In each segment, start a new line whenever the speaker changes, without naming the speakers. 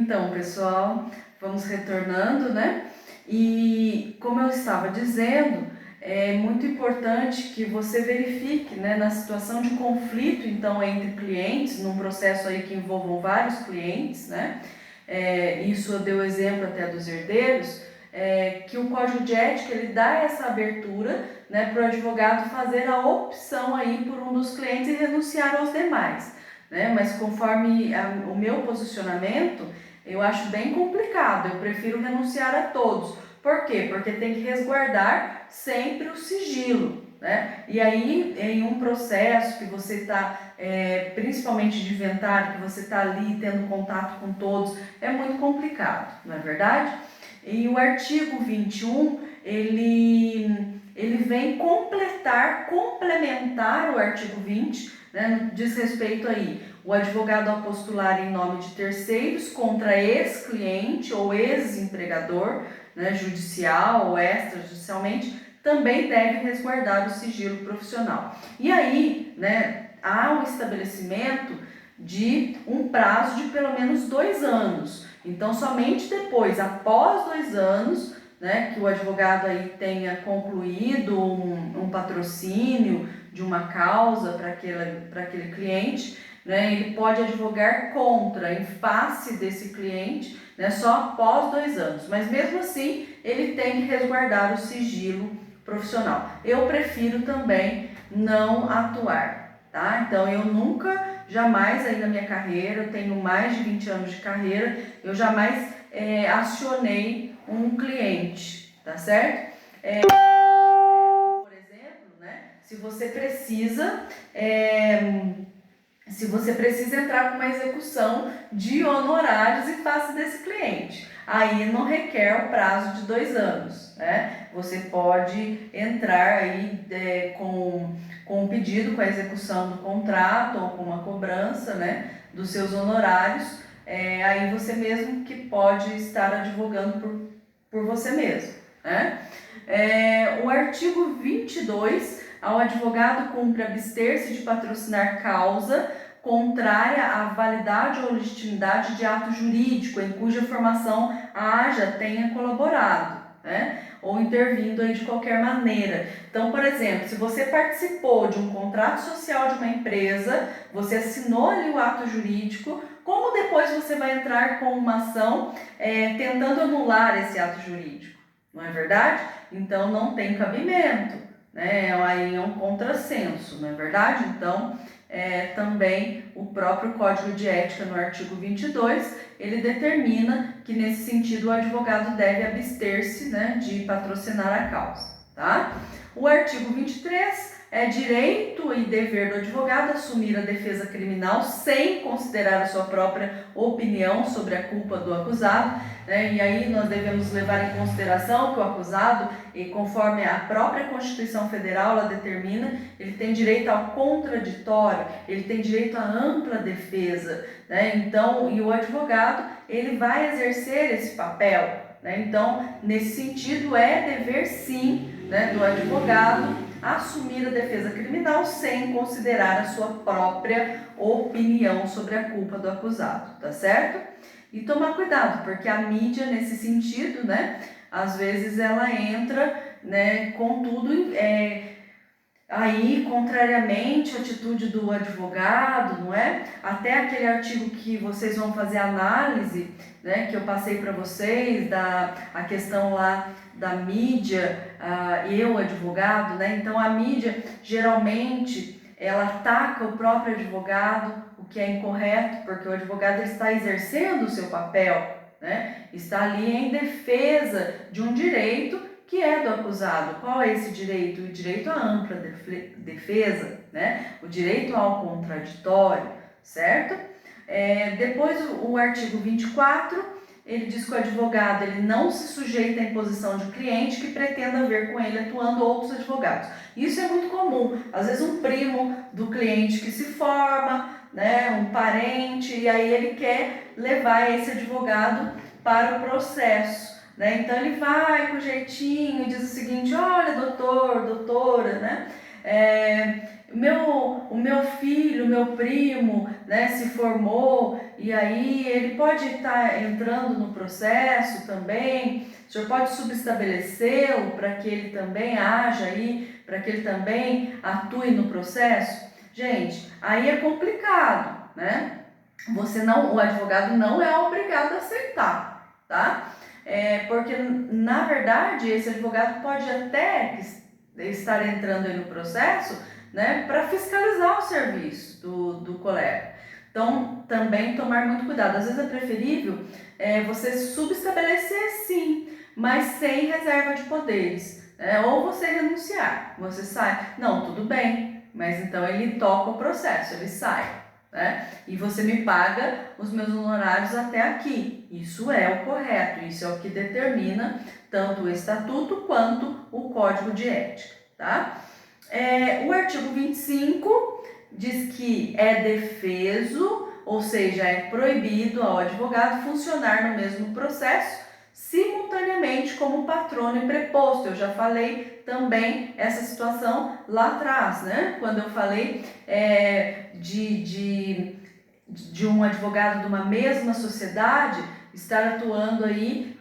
Então, pessoal, vamos retornando, né? E como eu estava dizendo, é muito importante que você verifique, né, na situação de conflito, então, entre clientes, num processo aí que envolvam vários clientes, né? Isso eu dei o exemplo até dos herdeiros, que o Código de Ética ele dá essa abertura, né, para o advogado fazer a opção aí por um dos clientes e renunciar aos demais, né? Mas conforme o meu posicionamento, eu acho bem complicado, eu prefiro renunciar a todos. Por quê? Porque tem que resguardar sempre o sigilo, né? E aí, em um processo que você está, principalmente de inventário, que você está ali tendo contato com todos, é muito complicado, não é verdade? E o artigo 21, ele vem complementar o artigo 20, né? Diz respeito aí, o advogado ao postular em nome de terceiros contra ex-cliente ou ex-empregador, né, judicial ou extrajudicialmente, também deve resguardar o sigilo profissional. E aí, né, há um estabelecimento de um prazo de pelo menos 2 anos. Então, somente depois, após 2 anos, né, que o advogado aí tenha concluído um patrocínio de uma causa para aquele cliente, né, ele pode advogar contra, em face desse cliente, né, só após 2 anos. Mas mesmo assim, ele tem que resguardar o sigilo profissional. Eu prefiro também não atuar, tá? Então, eu nunca, jamais aí na minha carreira, eu tenho mais de 20 anos de carreira, eu jamais acionei um cliente, tá certo? Por exemplo, né, se você precisa entrar com uma execução de honorários em face desse cliente, aí não requer o prazo de 2 anos, né? Você pode entrar aí com um pedido, com a execução do contrato ou com uma cobrança, né, dos seus honorários, aí você mesmo que pode estar advogando por você mesmo, né? O artigo 22, ao advogado cumpre abster-se de patrocinar causa contrária à validade ou legitimidade de ato jurídico em cuja formação tenha colaborado, né? Ou intervindo aí de qualquer maneira. Então, por exemplo, se você participou de um contrato social de uma empresa, você assinou ali o ato jurídico, como depois você vai entrar com uma ação tentando anular esse ato jurídico? Não é verdade? Então, não tem cabimento, né? Aí é um contrassenso, não é verdade? Então, também o próprio Código de Ética, no artigo 22, ele determina que, nesse sentido, o advogado deve abster-se, né, de patrocinar a causa, tá? O artigo 23 é direito e dever do advogado assumir a defesa criminal sem considerar a sua própria opinião sobre a culpa do acusado, né? E aí nós devemos levar em consideração que o acusado, conforme a própria Constituição Federal ela determina, ele tem direito ao contraditório, ele tem direito à ampla defesa, né? Então, e o advogado, ele vai exercer esse papel, né? Então, nesse sentido, é dever sim, né, do advogado assumir a defesa criminal sem considerar a sua própria opinião sobre a culpa do acusado, tá certo? E tomar cuidado, porque a mídia, nesse sentido, né, às vezes ela entra, né, com tudo aí, contrariamente à atitude do advogado, não é? Até aquele artigo que vocês vão fazer análise, né, que eu passei para vocês, a questão lá da mídia, eu, advogado, né? Então, a mídia, geralmente, ela ataca o próprio advogado, o que é incorreto, porque o advogado está exercendo o seu papel, né? Está ali em defesa de um direito que é do acusado. Qual é esse direito? O direito à ampla defesa, né? O direito ao contraditório, certo? Depois o artigo 24, ele diz que o advogado ele não se sujeita à imposição de cliente que pretenda ver com ele atuando outros advogados. Isso é muito comum. Às vezes um primo do cliente que se forma, né, um parente, e aí ele quer levar esse advogado para o processo, né? Então ele vai com jeitinho e diz o seguinte: olha, doutor, doutora, né? O meu filho, meu primo, né, se formou e aí ele pode estar entrando no processo também, o senhor pode subestabelecê-lo para que ele também haja aí, para que ele também atue no processo? Gente, aí é complicado, né? O advogado não é obrigado a aceitar, tá? Porque, na verdade, esse advogado pode até estar entrando aí no processo, né, para fiscalizar o serviço do colega. Então, também tomar muito cuidado. Às vezes é preferível você subestabelecer sim, mas sem reserva de poderes, né? Ou você renunciar, você sai. Não, tudo bem, mas então ele toca o processo, ele sai, né? E você me paga os meus honorários até aqui. Isso é o correto, isso é o que determina tanto o estatuto quanto o código de ética, tá? O artigo 25 diz que é defeso, ou seja, é proibido ao advogado funcionar no mesmo processo simultaneamente como patrono e preposto. Eu já falei também essa situação lá atrás, né? Quando eu falei de um advogado de uma mesma sociedade estar atuando aí,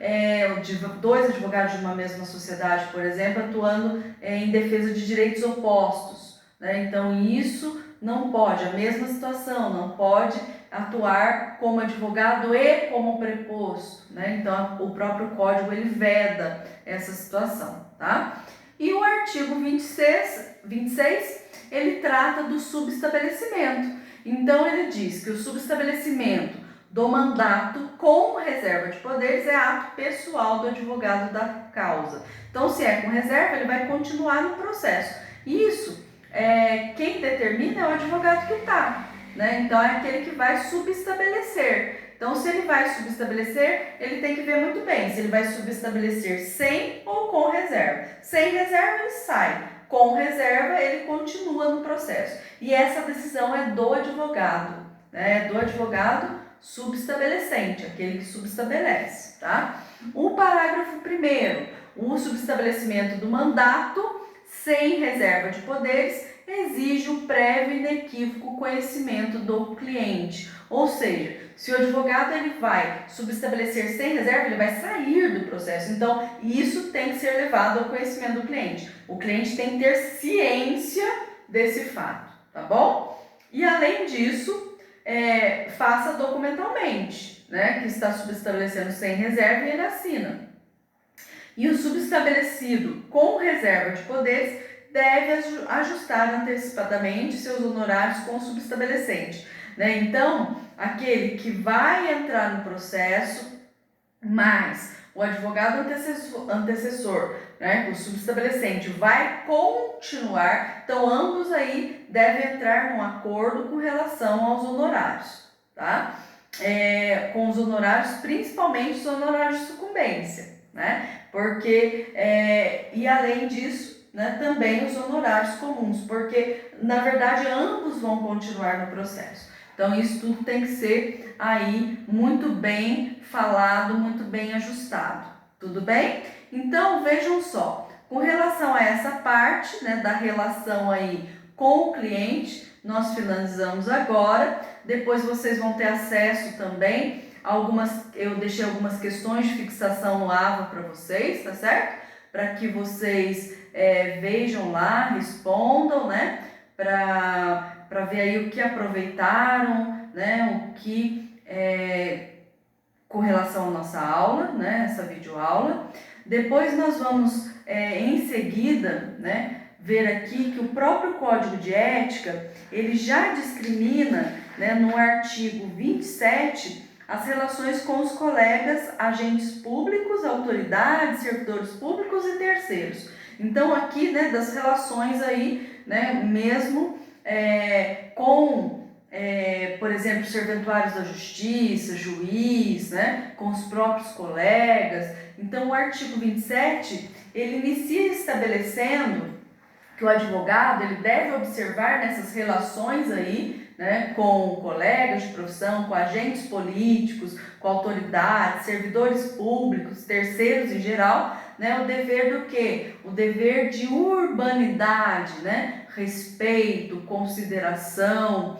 de dois advogados de uma mesma sociedade, por exemplo, atuando em defesa de direitos opostos, né? Então isso não pode, a mesma situação, não pode atuar como advogado e como preposto, né? Então o próprio código ele veda essa situação, tá? E o artigo 26 ele trata do subestabelecimento. Então ele diz que o subestabelecimento do mandato com reserva de poderes é ato pessoal do advogado da causa. Então, se é com reserva, ele vai continuar no processo. Isso, quem determina é o advogado que está, né? Então, é aquele que vai subestabelecer. Então, se ele vai subestabelecer, ele tem que ver muito bem se ele vai subestabelecer sem ou com reserva. Sem reserva, ele sai. Com reserva, ele continua no processo. E essa decisão é do advogado, né? É do advogado subestabelecente, aquele que subestabelece, tá? O parágrafo 1º, o subestabelecimento do mandato sem reserva de poderes exige o prévio e inequívoco conhecimento do cliente. Ou seja, se o advogado ele vai subestabelecer sem reserva, ele vai sair do processo. Então, isso tem que ser levado ao conhecimento do cliente. O cliente tem que ter ciência desse fato, tá bom? E além disso, faça documentalmente, né, que está subestabelecendo sem reserva e ele assina. E o subestabelecido com reserva de poderes deve ajustar antecipadamente seus honorários com o subestabelecente, né? Então, aquele que vai entrar no processo, mas o advogado antecessor, né, o subestabelecente, vai continuar, então ambos aí devem entrar num acordo com relação aos honorários, tá? Com os honorários, principalmente os honorários de sucumbência, né? Porque, e além disso, né, também os honorários comuns, porque na verdade ambos vão continuar no processo. Então, isso tudo tem que ser aí muito bem falado, muito bem ajustado. Tudo bem? Então, vejam só, com relação a essa parte, né, da relação aí com o cliente, nós finalizamos agora. Depois vocês vão ter acesso também a eu deixei algumas questões de fixação no AVA para vocês, tá certo? Para que vocês vejam lá, respondam, né? Para ver aí o que aproveitaram, né, o que com relação à nossa aula, né, essa videoaula. Depois nós vamos, em seguida, né, ver aqui que o próprio Código de Ética, ele já discrimina, né, no artigo 27, as relações com os colegas, agentes públicos, autoridades, servidores públicos e terceiros. Então, aqui, né, das relações aí, né, mesmo com, por exemplo, serventuários da justiça, juiz, né, com os próprios colegas. Então, o artigo 27, ele inicia estabelecendo que o advogado ele deve observar nessas relações aí, né, com colegas de profissão, com agentes políticos, com autoridades, servidores públicos, terceiros em geral, né, o dever do quê? O dever de urbanidade, né, respeito, consideração,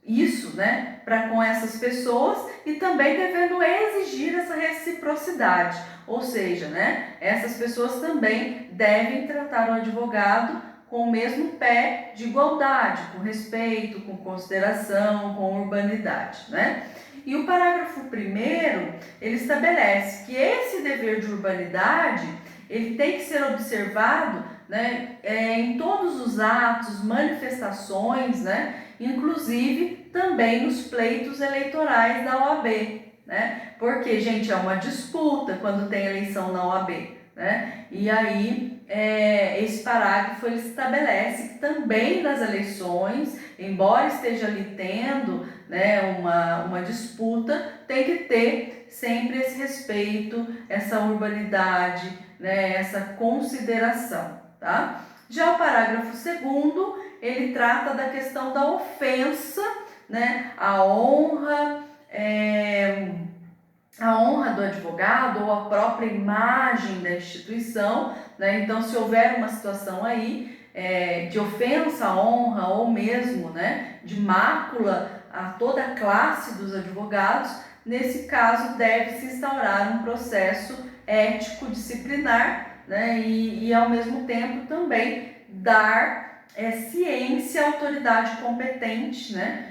isso, né, para com essas pessoas e também devendo exigir essa reciprocidade, ou seja, né, essas pessoas também devem tratar o advogado com o mesmo pé de igualdade, com respeito, com consideração, com urbanidade, né? E o parágrafo 1º, ele estabelece que esse dever de urbanidade, ele tem que ser observado, né, em todos os atos, manifestações, né, inclusive também nos pleitos eleitorais da OAB, né? Porque, gente, é uma disputa quando tem eleição na OAB, né? E aí, esse parágrafo ele estabelece que também nas eleições, embora esteja ali tendo, né, uma disputa, tem que ter sempre esse respeito, essa urbanidade, né, essa consideração, tá? Já o parágrafo 2º, ele trata da questão da ofensa, né, a honra do advogado ou a própria imagem da instituição, né? Então, se houver uma situação aí de ofensa à honra ou mesmo, né, de mácula a toda a classe dos advogados, nesse caso deve-se instaurar um processo ético disciplinar, né, e ao mesmo tempo também dar ciência à autoridade competente, né?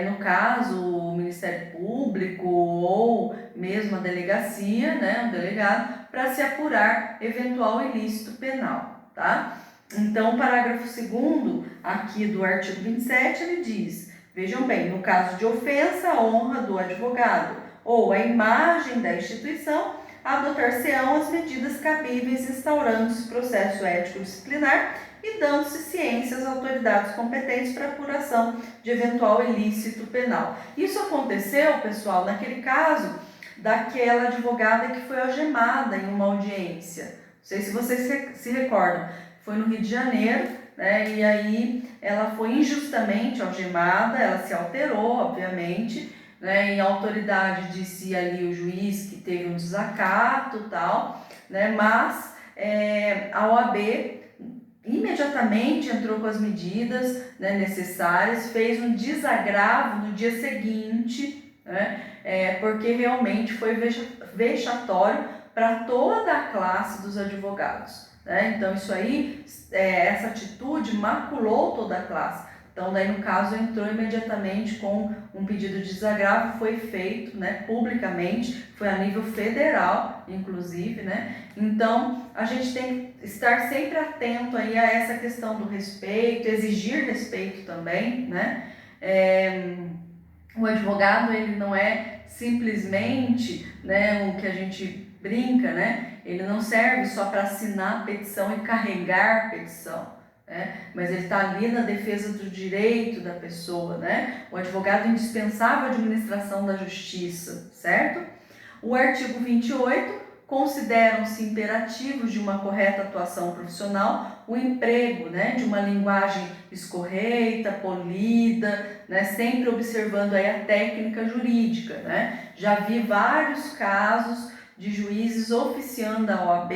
No caso, o Ministério Público ou mesmo a delegacia, né, um delegado, para se apurar eventual ilícito penal, tá? Então, o parágrafo 2º aqui do artigo 27, ele diz, vejam bem, no caso de ofensa à honra do advogado ou à imagem da instituição, adotar-se-ão as medidas cabíveis instaurando-se processo ético disciplinar e dando-se ciência às autoridades competentes para apuração de eventual ilícito penal. Isso aconteceu, pessoal, naquele caso daquela advogada que foi algemada em uma audiência. Não sei se vocês se recordam, foi no Rio de Janeiro, né? E aí ela foi injustamente algemada, ela se alterou, obviamente, né? E a autoridade disse ali, o juiz, que teve um desacato e tal, né? Mas a OAB imediatamente entrou com as medidas, né, necessárias, fez um desagravo no dia seguinte, né, porque realmente foi vexatório para toda a classe dos advogados, né? Então isso aí, essa atitude maculou toda a classe. Então daí no caso entrou imediatamente com um pedido de desagravo, foi feito, né, publicamente, foi a nível federal, inclusive, né? Então a gente tem que estar sempre atento aí a essa questão do respeito, exigir respeito também, né? O advogado, ele não é simplesmente, né, o que a gente brinca, né? Ele não serve só para assinar petição e carregar petição, né? Mas ele está ali na defesa do direito da pessoa, né? O advogado é indispensável à administração da justiça, certo? O artigo 28, consideram-se imperativos de uma correta atuação profissional o emprego, né, de uma linguagem escorreita, polida, né, sempre observando aí a técnica jurídica, né? Já vi vários casos de juízes oficiando a OAB,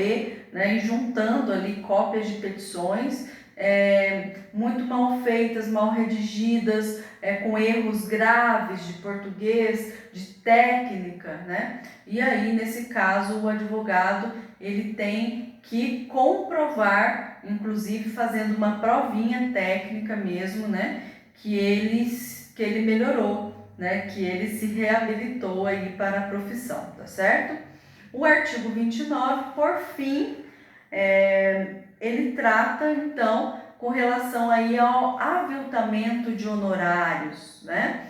né, e juntando ali cópias de petições muito mal feitas, mal redigidas, com erros graves de português, de técnica, né? E aí, nesse caso, o advogado, ele tem que comprovar, inclusive fazendo uma provinha técnica mesmo, né? Que ele melhorou, né? Que ele se reabilitou aí para a profissão, tá certo? O artigo 29, por fim, ele trata, então, com relação aí ao aviltamento de honorários, né?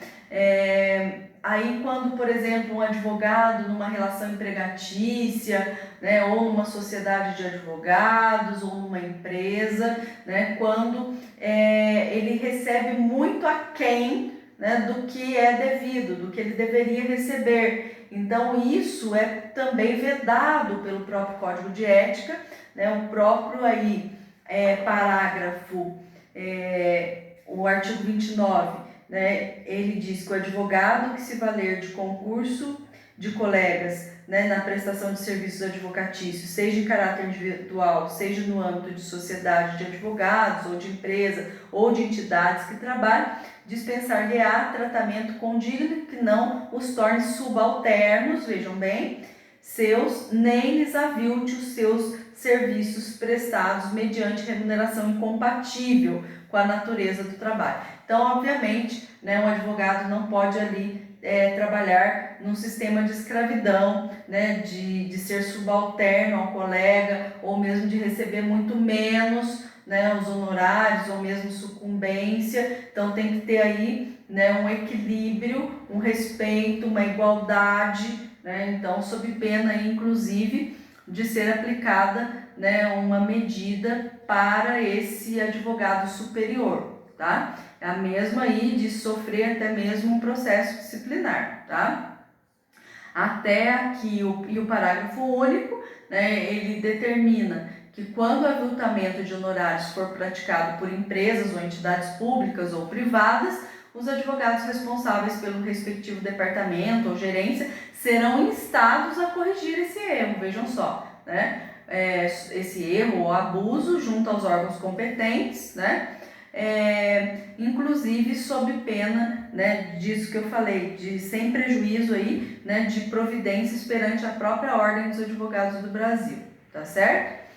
Aí quando, por exemplo, um advogado numa relação empregatícia, né, ou numa sociedade de advogados, ou numa empresa, né, quando ele recebe muito aquém, né, do que é devido, do que ele deveria receber. Então isso é também vedado pelo próprio Código de Ética, né, o próprio aí parágrafo, o artigo 29, né, ele diz que o advogado que se valer de concurso de colegas, né, na prestação de serviços advocatícios, seja em caráter individual, seja no âmbito de sociedade de advogados, ou de empresa, ou de entidades que trabalham, dispensar-lhe-á tratamento condigno que não os torne subalternos, vejam bem, seus, nem lhes avilte os seus serviços prestados mediante remuneração incompatível com a natureza do trabalho. Então, obviamente, né, um advogado não pode ali trabalhar num sistema de escravidão, né, de ser subalterno ao colega, ou mesmo de receber muito menos, né, os honorários, ou mesmo sucumbência. Então tem que ter aí, né, um equilíbrio, um respeito, uma igualdade, né, então sob pena aí, inclusive de ser aplicada, né, uma medida para esse advogado superior, tá? É a mesma aí de sofrer até mesmo um processo disciplinar, tá? Até aqui o parágrafo único, né, ele determina que quando o aviltamento de honorários for praticado por empresas ou entidades públicas ou privadas, os advogados responsáveis pelo respectivo departamento ou gerência serão instados a corrigir esse erro, vejam só, né? Esse erro ou abuso junto aos órgãos competentes, né? Inclusive sob pena, né, disso que eu falei, de sem prejuízo aí, né, de providências perante a própria Ordem dos Advogados do Brasil, tá certo?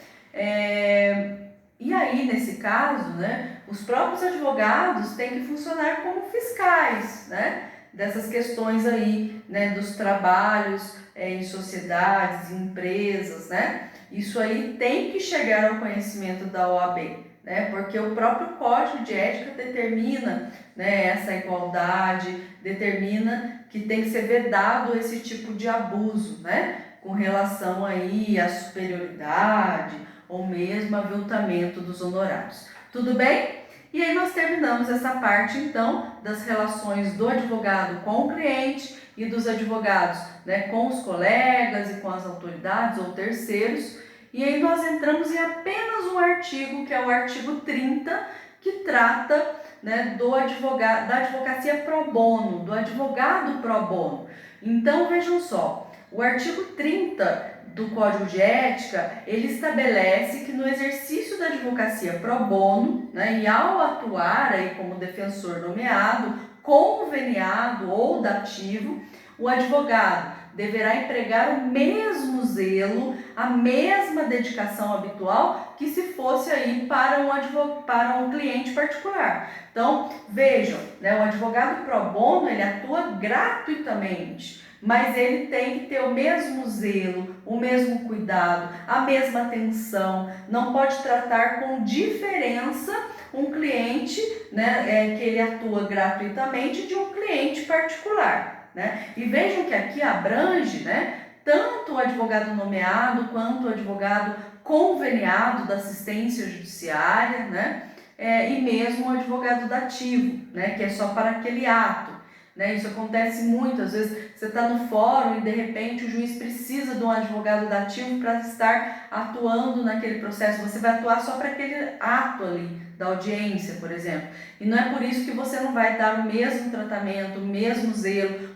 E aí, nesse caso, né, os próprios advogados têm que funcionar como fiscais, né, dessas questões aí, né, dos trabalhos em sociedades, em empresas, né? Isso aí tem que chegar ao conhecimento da OAB, né? Porque o próprio Código de Ética determina, né, essa igualdade, determina que tem que ser vedado esse tipo de abuso, né? Com relação aí à superioridade ou mesmo aviltamento dos honorários. Tudo bem? E aí nós terminamos essa parte, então, das relações do advogado com o cliente e dos advogados, né, com os colegas e com as autoridades ou terceiros. E aí nós entramos em apenas um artigo, que é o artigo 30, que trata, né, da advocacia pro bono, do advogado pro bono. Então, vejam só, o artigo 30 do Código de Ética, ele estabelece que no exercício da advocacia pro bono, né, e ao atuar aí como defensor nomeado, conveniado ou dativo, o advogado deverá empregar o mesmo zelo, a mesma dedicação habitual que se fosse aí para um cliente particular. Então, vejam, né, o advogado pro bono, ele atua gratuitamente, mas ele tem que ter o mesmo zelo, o mesmo cuidado, a mesma atenção, não pode tratar com diferença um cliente, né, que ele atua gratuitamente de um cliente particular. Né? E vejam que aqui abrange, né, tanto o advogado nomeado quanto o advogado conveniado da assistência judiciária, né, e mesmo o advogado dativo, né, que é só para aquele ato. Né? Isso acontece muito, às vezes você está no fórum e de repente o juiz precisa de um advogado dativo para estar atuando naquele processo, você vai atuar só para aquele ato ali da audiência, por exemplo. E não é por isso que você não vai dar o mesmo tratamento, o mesmo zelo,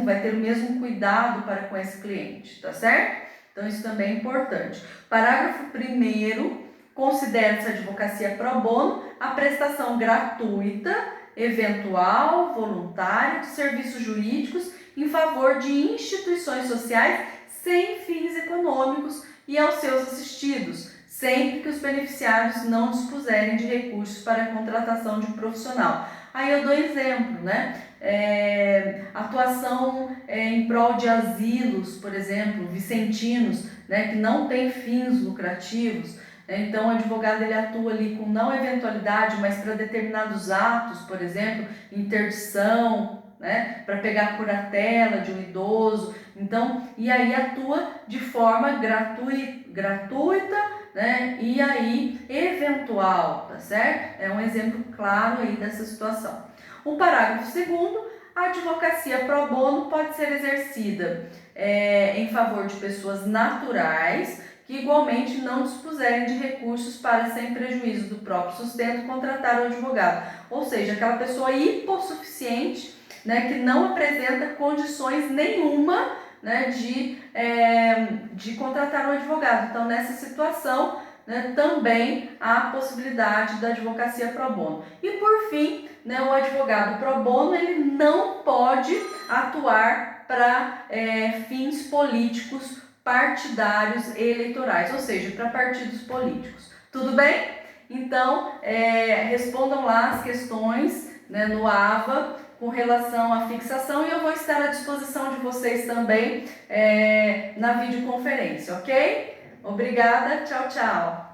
vai ter o mesmo cuidado para com esse cliente, tá certo? Então isso também é importante. Parágrafo 1º, considera-se a advocacia pro bono a prestação gratuita, eventual, voluntária de serviços jurídicos em favor de instituições sociais sem fins econômicos e aos seus assistidos, sempre que os beneficiários não dispuserem de recursos para a contratação de um profissional. Aí eu dou exemplo, né? Atuação em prol de asilos, por exemplo, vicentinos, né, que não tem fins lucrativos. Então, o advogado ele atua ali com não eventualidade, mas para determinados atos, por exemplo, interdição, né, para pegar a curatela de um idoso. Então, e aí atua de forma gratuita, né, e aí eventual, tá certo? É um exemplo claro aí dessa situação. O parágrafo 2º, a advocacia pro bono pode ser exercida em favor de pessoas naturais que igualmente não dispuserem de recursos para, sem prejuízo do próprio sustento, contratar o advogado. Ou seja, aquela pessoa hipossuficiente, né, que não apresenta condições nenhuma, né, de contratar um advogado. Então, nessa situação, né, também há a possibilidade da advocacia pro bono. E por fim, né, o advogado pro bono ele não pode atuar para fins políticos, partidários e eleitorais, ou seja, para partidos políticos. Tudo bem? Então, respondam lá as questões, né, no AVA com relação à fixação e eu vou estar à disposição de vocês também na videoconferência, ok? Obrigada, tchau, tchau!